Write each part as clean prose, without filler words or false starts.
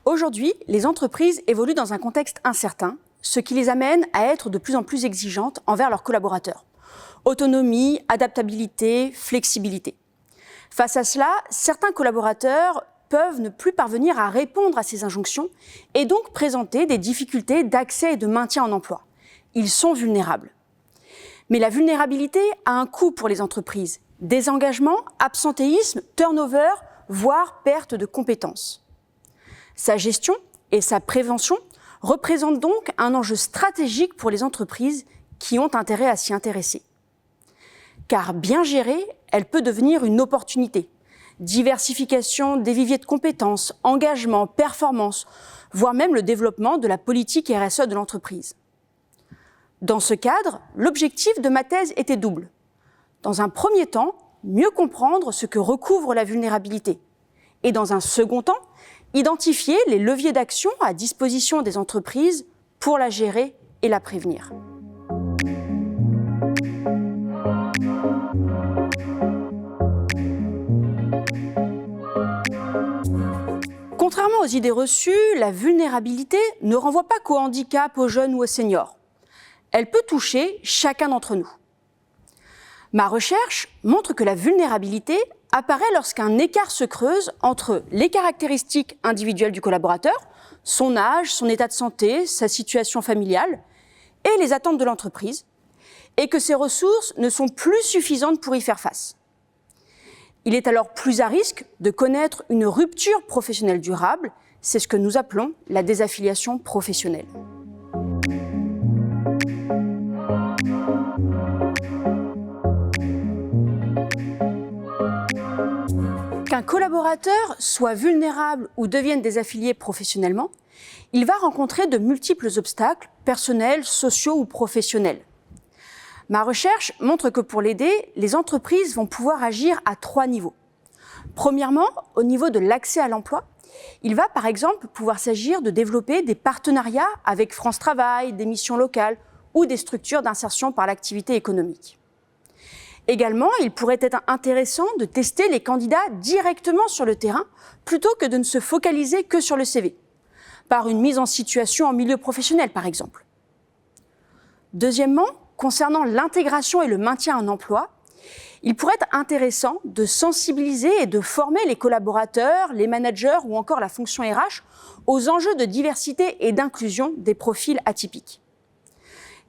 Aujourd'hui, les entreprises évoluent dans un contexte incertain, ce qui les amène à être de plus en plus exigeantes envers leurs collaborateurs. Autonomie, adaptabilité, flexibilité. Face à cela, certains collaborateurs peuvent ne plus parvenir à répondre à ces injonctions et donc présenter des difficultés d'accès et de maintien en emploi. Ils sont vulnérables. Mais la vulnérabilité a un coût pour les entreprises. Désengagement, absentéisme, turnover, voire perte de compétences. Sa gestion et sa prévention représentent donc un enjeu stratégique pour les entreprises qui ont intérêt à s'y intéresser. Car bien gérée, elle peut devenir une opportunité. Diversification des viviers de compétences, engagement, performance, voire même le développement de la politique RSE de l'entreprise. Dans ce cadre, l'objectif de ma thèse était double. Dans un premier temps, mieux comprendre ce que recouvre la vulnérabilité. Et dans un second temps, identifier les leviers d'action à disposition des entreprises pour la gérer et la prévenir. Contrairement aux idées reçues, la vulnérabilité ne renvoie pas qu'au handicap, aux jeunes ou aux seniors. Elle peut toucher chacun d'entre nous. Ma recherche montre que la vulnérabilité apparaît lorsqu'un écart se creuse entre les caractéristiques individuelles du collaborateur, son âge, son état de santé, sa situation familiale, et les attentes de l'entreprise, et que ces ressources ne sont plus suffisantes pour y faire face. Il est alors plus à risque de connaître une rupture professionnelle durable, c'est ce que nous appelons la désaffiliation professionnelle. Qu'un collaborateur soit vulnérable ou devienne désaffilié professionnellement, il va rencontrer de multiples obstacles personnels, sociaux ou professionnels. Ma recherche montre que pour l'aider, les entreprises vont pouvoir agir à 3 niveaux. Premièrement, au niveau de l'accès à l'emploi, il va par exemple pouvoir s'agir de développer des partenariats avec France Travail, des missions locales ou des structures d'insertion par l'activité économique. Également, il pourrait être intéressant de tester les candidats directement sur le terrain plutôt que de ne se focaliser que sur le CV, par une mise en situation en milieu professionnel par exemple. Deuxièmement, concernant l'intégration et le maintien en emploi, il pourrait être intéressant de sensibiliser et de former les collaborateurs, les managers ou encore la fonction RH aux enjeux de diversité et d'inclusion des profils atypiques.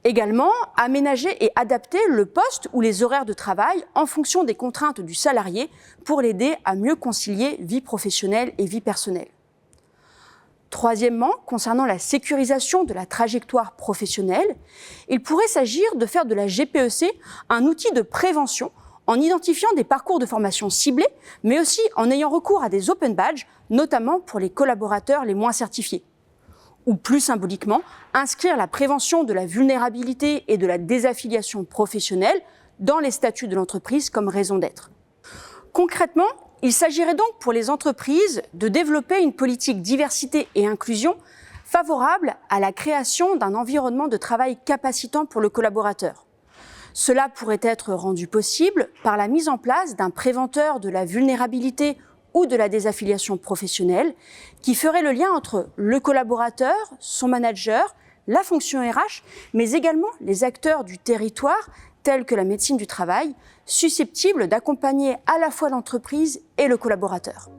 Également, aménager et adapter le poste ou les horaires de travail en fonction des contraintes du salarié pour l'aider à mieux concilier vie professionnelle et vie personnelle. Troisièmement, concernant la sécurisation de la trajectoire professionnelle, il pourrait s'agir de faire de la GPEC un outil de prévention en identifiant des parcours de formation ciblés, mais aussi en ayant recours à des open badges, notamment pour les collaborateurs les moins certifiés. Ou plus symboliquement, inscrire la prévention de la vulnérabilité et de la désaffiliation professionnelle dans les statuts de l'entreprise comme raison d'être. Concrètement, il s'agirait donc pour les entreprises de développer une politique diversité et inclusion favorable à la création d'un environnement de travail capacitant pour le collaborateur. Cela pourrait être rendu possible par la mise en place d'un préventeur de la vulnérabilité ou de la désaffiliation professionnelle qui ferait le lien entre le collaborateur, son manager, la fonction RH, mais également les acteurs du territoire tels que la médecine du travail, susceptibles d'accompagner à la fois l'entreprise et le collaborateur.